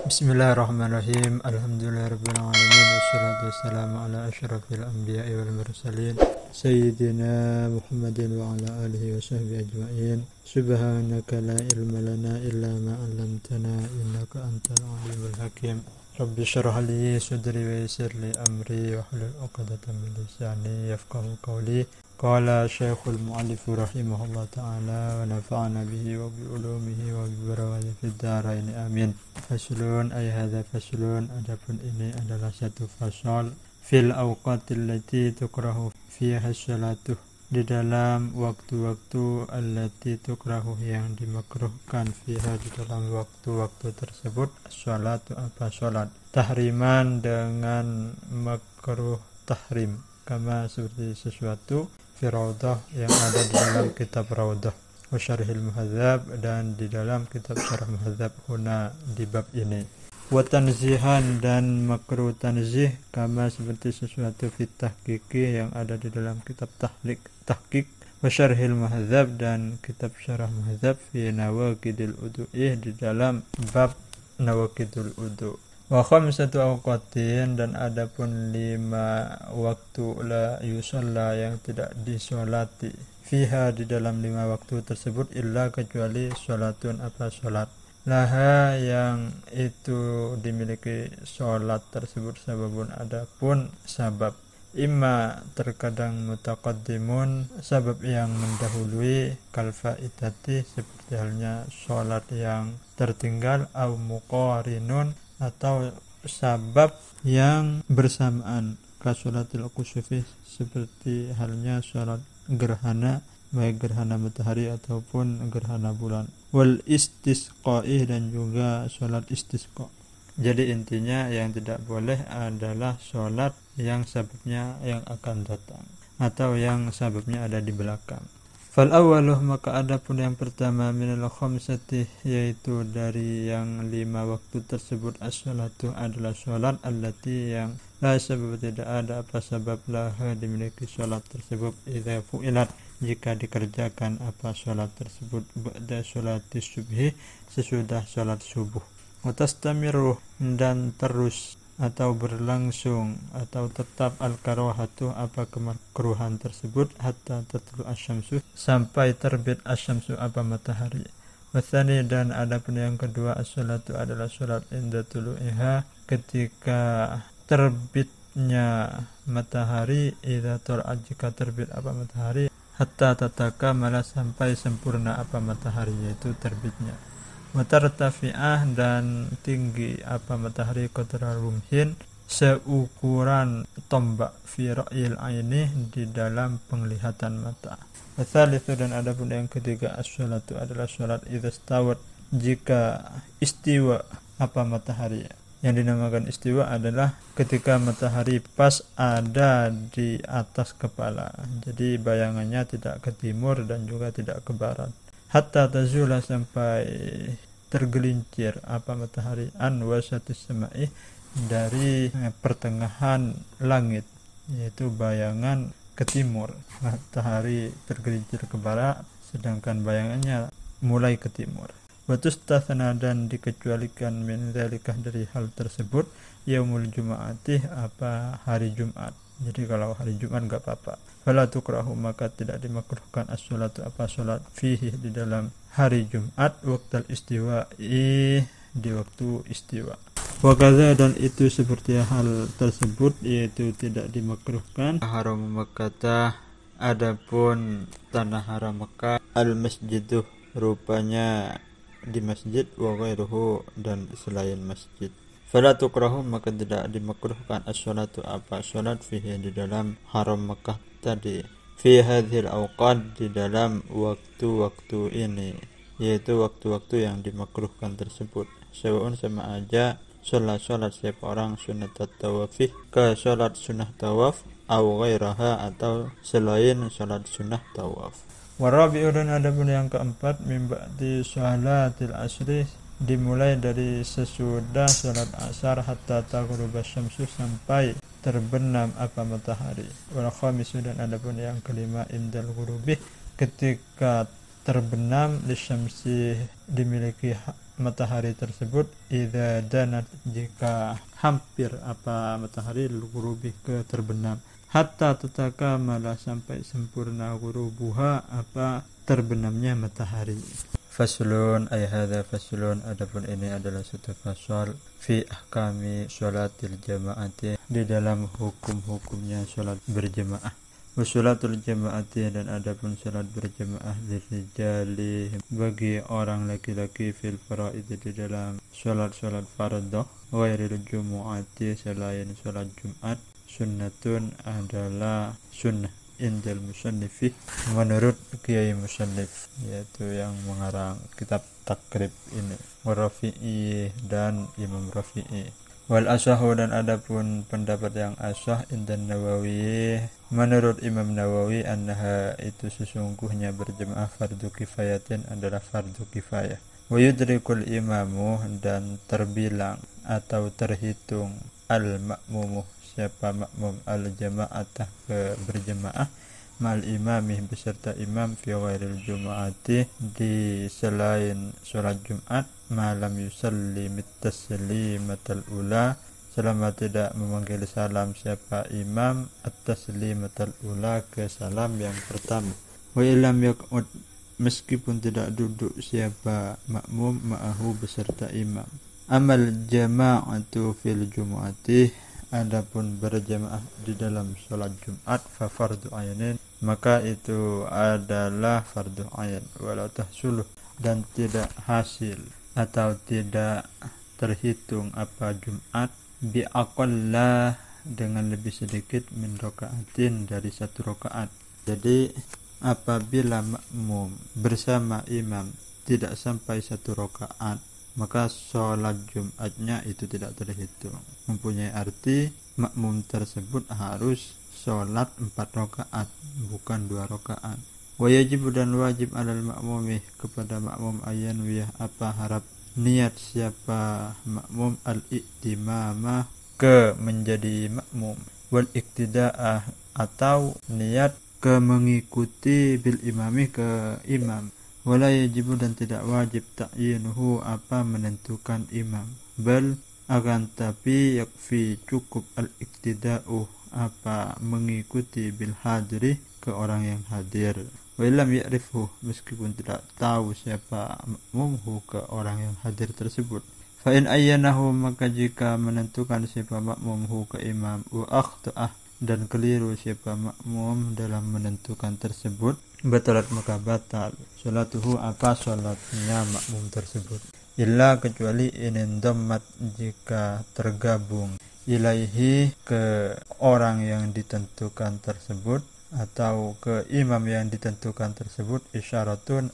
Bismillahirrahmanirrahim. Alhamdulillahirabbil alamin wassalatu wassalamu ala asyrafil anbiya'i wal mursalin sayyidina Muhammadin wa ala alihi wa sahbihi ajma'in. Subhanaka la ilma lana illa ma 'allamtana innaka antal alimul hakim. Rabbi shrah li sadri wa yassir li amri wa hlul 'uqdatam min lisani yafqahu qawli. Qala Syekhul Mu'allif rahimahullah ta'ala wa nafa'ana bihi wa bi ulumihi wa bi barakatihi fid dharain amin. Faslun ay hadza faslun, adapun ini adalah satu fasal fil awqatil lati tukrahu fiha sholatu, di dalam waktu-waktu allati tukrahu yang dimakruhkan fiha di dalam waktu-waktu tersebut sholatu apa sholat, tahriman dengan makruh tahrim, kama seperti sesuatu fi Rawdah yang ada di dalam kitab Rawdah wa Syarhil Muhadzab dan di dalam kitab Syarh Muhadzab huna di bab ini. Wa tanzihan dan makruh tanzih kama seperti sesuatu fi tahqiqi yang ada di dalam kitab tahqiq wa Syarhil Muhadzab dan kitab Syarh Muhadzab fi nawaqidil wudu'i di dalam bab nawaqidul wudu'. Wa khamsatu awqatin dan adapun 5 waktu la yusalla yang tidak disolati fiha di dalam 5 waktu tersebut illa kecuali sholatun apa sholat, laha yang itu dimiliki sholat tersebut sababun adapun sabab, imma terkadang mutaqaddimun sabab yang mendahului kal faitati seperti halnya sholat yang tertinggal, au muqarinun atau sabab yang bersamaan kasolatil kusufi seperti halnya sholat gerhana, baik gerhana matahari ataupun gerhana bulan, wal istisqa'i dan juga sholat istisqa. Jadi intinya yang tidak boleh adalah sholat yang sababnya yang akan datang atau yang sababnya ada di belakang. Fal awaluh maka adapun yang pertama minal khamsati yaitu dari yang 5 waktu tersebut as-sholatu adalah sholat allati yang la sabab tidak ada apa sebab lah dimiliki sholat tersebut idza fu'ilat jika dikerjakan apa sholat tersebut ba'da sholatis subhi sesudah sholat subuh, wa tastamiru dan terus atau berlangsung atau tetap al-karahatu apa kemakruhan tersebut hatta tatlu asyamsu sampai terbit asyamsu apa matahari. Watsani dan adapun yang kedua as-sholatu adalah sholat inda tulu'iha ketika terbitnya matahari, idza tala'at jika terbit apa matahari, hatta tataka malah sampai sempurna apa matahari yaitu terbitnya. Watartafi'ah dan tinggi apa matahari qadra rumhin seukuran tombak fi ra'yil aini di dalam penglihatan mata. Watsalitsu dan adapun yang ketiga as-sholatu adalah sholat idza stawat jika istiwa apa matahari. Yang dinamakan istiwa adalah ketika matahari pas ada di atas kepala, jadi bayangannya tidak ke timur dan juga tidak ke barat. Hatta tazula sampai tergelincir apa matahari an wasatis sama'i dari pertengahan langit, yaitu bayangan ke timur. Matahari tergelincir ke barat sedangkan bayangannya mulai ke timur. Watustathna dan dikecualikan min dzalikah dari hal tersebut yaumul jumu'ati apa hari Jumat. Jadi kalau hari Jumat enggak apa-apa. Fala tukrahu maka tidak dimakruhkan as-sholatu apa sholat fihi di dalam hari Jumat waqtal istiwa'i di waktu istiwa. Wa kadza dan itu seperti hal tersebut yaitu tidak dimakruhkan haram Makkah, adapun tanah haram Makkah al-masjidu rupanya di masjid wa ghairuhu dan selain masjid. Fala tukrahu maka tidak dimakruhkan as-sholatu apa sholat fihi di dalam haram Makkah tadi, fi hadhil awqat di dalam waktu-waktu ini, yaitu waktu-waktu yang dimakruhkan tersebut. Sawa'un sama aja sholat siapa orang sunat tawafih ke sholat sunnah tawaf au ghairaha atau selain sholat sunnah tawaf. Warabi'u dan adapun yang keempat min ba'di sholatil asri dimulai dari sesudah sholat asar hatta taghruba syamsu sampai terbenam apa matahari. Wal khamisu dan adapun yang kelima indal ghurubi ketika terbenam lisyamsi dimiliki matahari tersebut idza danat jika hampir matahari ghurubi ke terbenam, hatta tatakamala sampai sempurna ghurubuha terbenamnya matahari. Faslun ay hadza faslun, adapun ini adalah satu fasal fi ahkami sholatil jamaati, di dalam hukum-hukumnya sholat berjamaah. Wa sholatul jamaati, dan adapun sholat berjamaah lirijali, bagi orang laki-laki, fil faraid, di dalam sholat-sholat fardhu, ghairil jumu'ati, selain sholat Jumat, sunnatun adalah sunnah, indal musannifi, menurut Kiai Musannif, yaitu yang mengarang kitab takrib ini, Rafi'i dan Imam Rafi'i. Wal asahu, dan adapun pendapat yang asah, indan Nawawi, menurut Imam Nawawi, annaha, itu sesungguhnya berjamaah fardu kifayatin, adalah fardu kifayah. Wa yudrikul imamu, dan terbilang atau terhitung al-ma'mumu, siapa makmum, al-jama'atah, ke berjamaah, mal imamih, beserta imam, fi ghairil jumu'ati, di selain sholat Jumat, malam yusalli at-taslimatal ula, selama tidak memanggil salam siapa imam, at-taslimatal ula, ke salam yang pertama. Wa illam yaq'ud, meskipun tidak duduk siapa makmum, ma'ahu, beserta imam. Amal jama'atu fil jumu'ati, adapun berjamaah di dalam sholat Jumat, fa fardu ayanin, maka itu adalah fardu ayan. Walau tahsuluh, dan tidak hasil atau tidak terhitung Jumat, bi aqalla, dengan lebih sedikit, min rakaatin, dari 1 rakaat. Jadi apabila makmum bersama imam tidak sampai 1 rakaat, maka sholat Jumatnya itu tidak terhitung. Mempunyai arti makmum tersebut harus sholat 4 rakaat, bukan 2 rakaat. Wa yajibu, dan wajib, alal makmumi, kepada makmum, ayan wiyah, harap niat siapa makmum, al-iktimamah, ke menjadi makmum, wal iktida'ah, atau niat ke mengikuti, bil imami, ke imam. Wala yajibu, dan tidak wajib, ta'yinuhu, menentukan imam, bal, akan tapi, yakfi, cukup, al-iktida'u, mengikuti, bil hadiri, ke orang yang hadir. Wa illam ya'rifhu, meskipun tidak tahu siapa makmumhu, ke orang yang hadir tersebut. Fa in ayyanahu, maka jika menentukan siapa makmumhu ke imam, wa akhta'ah, dan keliru siapa makmum dalam menentukan tersebut, batalat, maka batal sholatuhu, sholatnya makmum tersebut. Illa, kecuali, inindammat, jika tergabung, ilaihi, ke orang yang ditentukan tersebut, atau ke imam yang ditentukan tersebut, isyaratun,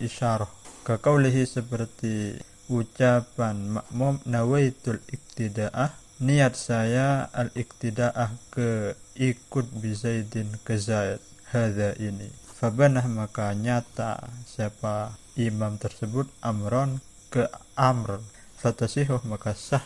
isyarah, ke qaulihi, seperti ucapan makmum, nawaitul iktida'ah, niat saya al-iktida'ah, ke ikut bi Zaidin, ke Zaid, hadza, ini. Fabanah, maka nyata siapa imam tersebut, amron, ke amr, fatasihuh, maka sah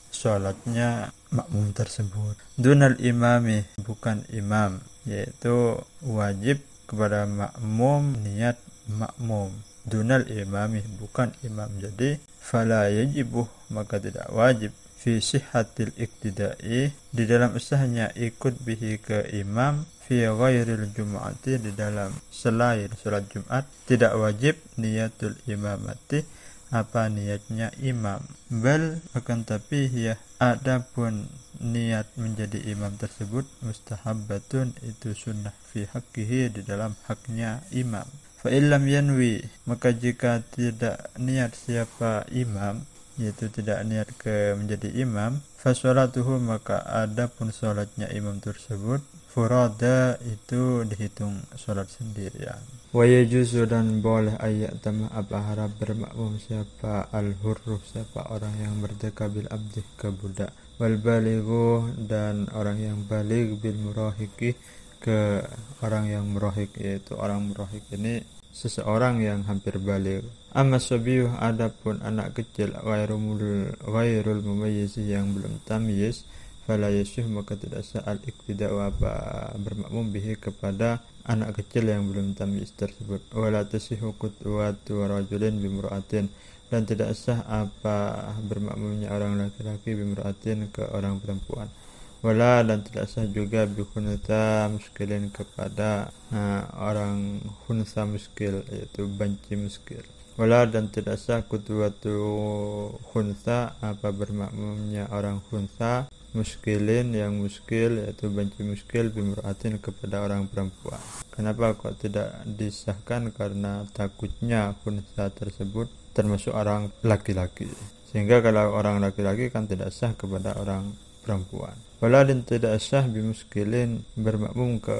sholatnya makmum tersebut. Dunal imami, bukan imam, yaitu wajib kepada makmum niat makmum. Dunal imami, bukan imam. Jadi fala yajibuh, maka tidak wajib, fi sihhatil iktida'i, di dalam sahnya ikut bihi, ke imam, fi ghairil jumu'ati, di dalam selain salat Jumat, tidak wajib niatul imamati, niatnya imam. Bal, akan tapi, ya, adapun niat menjadi imam tersebut, mustahabbatun, itu sunnah, fi haqqihi, di dalam haknya imam. Fa illam yanwi, maka jika tidak niat siapa imam, yaitu tidak niat ke menjadi imam, fa sholatuhu, maka adapun sholatnya imam tersebut, furada, itu dihitung sholat sendirian. Wa yajuzu, dan boleh, ayat tamah, harap bermakmum siapa al-hurruh, siapa orang yang merdeka, bil abdi, ke budak, wal balighu, dan orang yang baligh, bil murahiqi, ke orang yang murahik, yaitu orang murahik ini seseorang yang hampir baligh. Amma sabiyu, adapun anak kecil, ghairul mumayyiz, yang belum tamyiz, fala yasih, maka tidak sah al-iktida'u, bermakmum bihi, kepada anak kecil yang belum tamyiz tersebut. Wala tasihu qudwatu rajulin bimra'atin, dan tidak sah apa bermakmumnya orang laki-laki bimra'atin ke orang perempuan. Wala dan tidak sah juga bikhunta muskilin kepada orang khunsa muskil, yaitu banci muskil. Wala dan tidak sah kudwatu khunsa apa bermakmumnya orang khunsa muskilin yang muskil, yaitu banci muskil bimra'atin kepada orang perempuan. Kenapa kok tidak disahkan? Karena takutnya khunsa tersebut termasuk orang laki-laki, sehingga kalau orang laki-laki kan tidak sah kepada orang perempuan. Waladin tidak sah bimuskilin bermakmum ke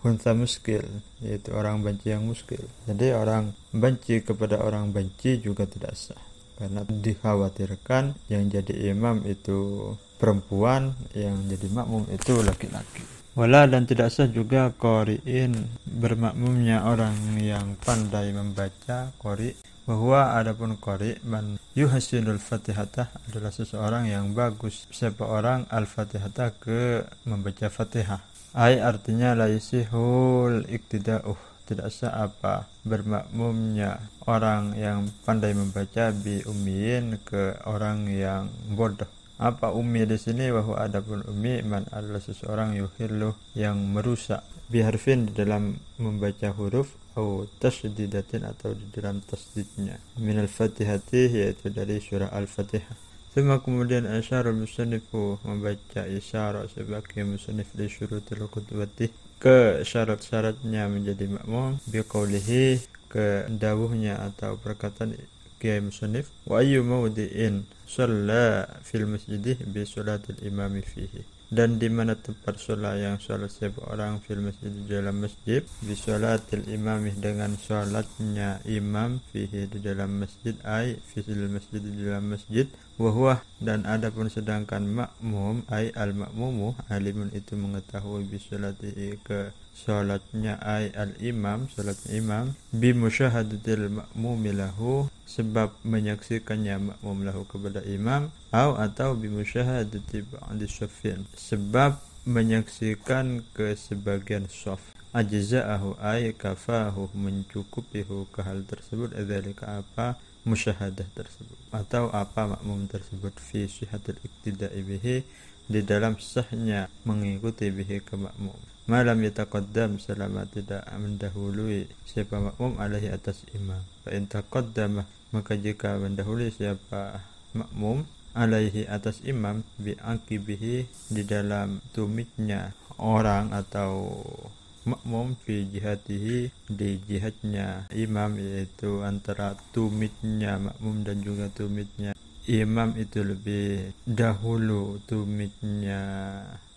khunsa muskil, yaitu orang banci yang muskil. Jadi orang banci kepada orang banci juga tidak sah, karena dikhawatirkan yang jadi imam itu perempuan, yang jadi makmum itu laki-laki. Wala dan tidak sah juga qori'in bermakmumnya orang yang pandai membaca qori'. Bahwa adapun qori' man yuhasinul fatihata adalah seseorang yang bagus siapa orang al-fatihata ke membaca fatihah. Ai artinya laisihul iktida'uh, tidak sah apa bermakmumnya orang yang pandai membaca bi ummiin ke orang yang bodoh. Apa ummi di sini? Bahwa adapun ummi man adalah seseorang yuhillu yang merusak biharfin di dalam membaca huruf atau tasdidatin atau di dalam tasdidnya minal fatihati, yaitu dari surah al-fatihah. Kemudian asyarul musannifu membaca isyarat sebagai musannif di syurutil qudwati ke syarat-syaratnya menjadi makmum biqaulihi ke dawuhnya atau perkataan kiai musannif wa ayyu mawdi'in shalla fil masjidih bi salatil imami fihi, dan di mana tempat sholat yang sholat seorang fil masjid di dalam masjid bi sholatil imamih dengan sholatnya imam fihi di dalam masjid ay fil masjid di dalam masjid wahwah dan adapun sedangkan makmum ay al makmumu alimun itu mengetahui bi sholatihi ke sholatnya ay al imam sholatnya imam bi musyahadatil makmumi lahu sebab menyaksikannya makmum lahu kepada imam atau bi musyahadati ba'di shaffin sebab menyaksikan ke sebagian shaf ajza'ahu ay kafahu mencukupihu ke hal tersebut dzalika apa musyahadah tersebut atau apa makmum tersebut fi sihhatil iktida'i bihi di dalam sahnya mengikuti bihi ke makmum malam yataqaddam selama tidak mendahului siapa makmum alaihi atas imam. Fa in taqaddama maka jika mendahului siapa makmum alaihi atas imam bi aqibihi di dalam tumitnya orang atau makmum fi jihatihi di jihadnya imam, yaitu antara tumitnya makmum dan juga tumitnya imam itu lebih dahulu tumitnya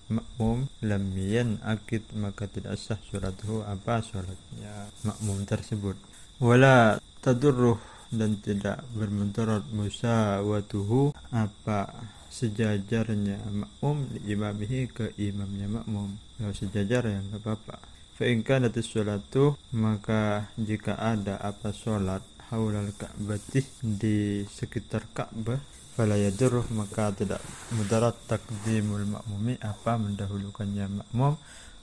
makmum lam yanaqid maka tidak sah salatuhu apa salatnya makmum tersebut. Wala tadurruh dan tidak bermudarat musawatuhu apa sejajarnya makmum li imamihi ke imamnya makmum. Kalau sejajar ya enggak apa-apa. Fa in kanat as-salatu maka jika ada apa salat haulal ka'bati di sekitar Ka'bah fala yadurruh maka tidak mudarat taqdimul makmumi apa mendahulukannya makmum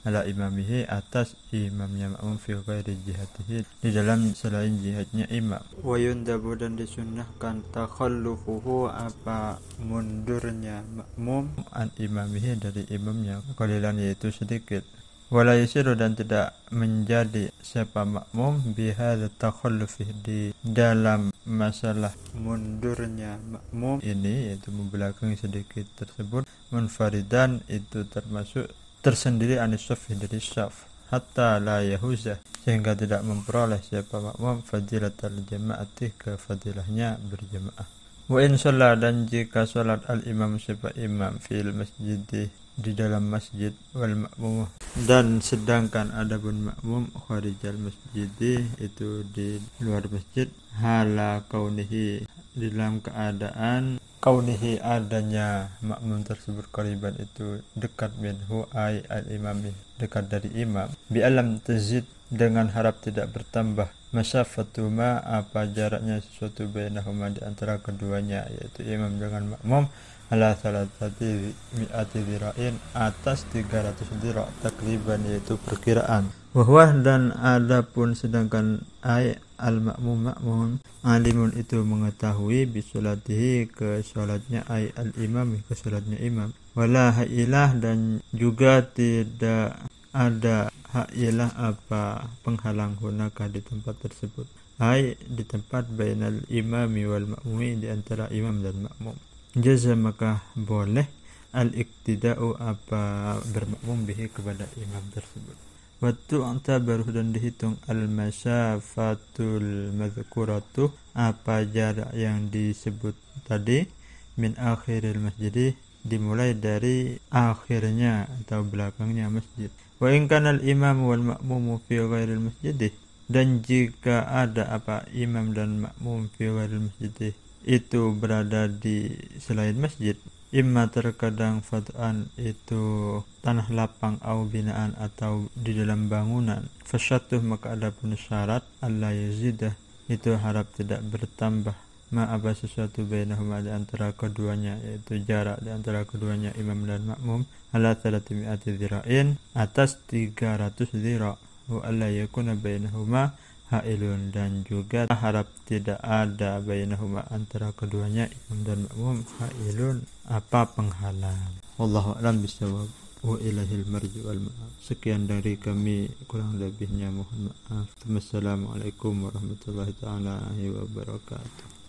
ala imamihi atas imamnya makmum fi ghairi jihatihi di dalam selain jihadnya imam. Wa yundabu dan disunnahkan takhallufuhu apa mundurnya makmum an imamihi dari imamnya qalilan yaitu sedikit. Wala yasiru dan tidak menjadi siapa makmum bihadza takhallufi di dalam masalah mundurnya makmum ini, yaitu membelakangi sedikit tersebut munfaridan itu termasuk tersendiri anis shafi dari syaf hatta la yahuzah sehingga tidak memperoleh siapa makmum fadilatal jama'ati ke fadilahnya berjamaah. Wa in shalla dan jika salat al imam siapa imam fil masjid di dalam masjid wal makmum dan sedangkan adapun makmum kharijal masjid itu di luar masjid hala kaunihi di dalam keadaan kaunihi adanya makmum tersebut qariban itu dekat minhu ay al imami dekat dari imam bi alam tazid dengan harap tidak bertambah Masafatu ma apa jaraknya sesuatu bainahuma di antara keduanya, yaitu imam dengan makmum, ala salatati mi'ati dhira'in, atas 300 dhira' takriban, yaitu perkiraan. Wahwah dan adapun sedangkan al-makmum alimun itu mengetahui bisolatihi ke salatnya al-imam ke salatnya imam. Wala ha'ilah dan juga tidak ada ha'ilah apa penghalang hunaka di tempat tersebut. Di tempat bainal imami wal makmumi, di antara imam dan makmum. Jaza maka boleh al-iktida'u apa bermakmum bihi kepada imam tersebut. Waktu baru dan dihitung al-masyafatul madhkuratu apa jarak yang disebut tadi min akhiril masjid, dimulai dari akhirnya atau belakangnya masjid. Wa in kana al-imam wal ma'mum fi ghairil masjid, dan jika ada apa imam dan makmum fi ghairil masjid itu berada di selain masjid, imma terkadang fad'an itu tanah lapang, au binaan atau di dalam bangunan, fasyatuh maka ada pun syarat Allah yazidah itu harap tidak bertambah ma apa sesuatu bainahuma di antara keduanya, yaitu jarak di antara keduanya imam dan makmum, ala 300 dhira'in atas 300 dhira', wa alla yakuna bainahuma ha'ilun dan juga harap tidak ada bainahuma antara keduanya imam dan makmum ha'ilun apa penghalang. Wallahu a'lam bishawab wa ilahil marji wal ma'ab. Sekian dari kami, kurang lebihnya mohon maaf. Wassalamualaikum warahmatullahi taala wabarakatuh.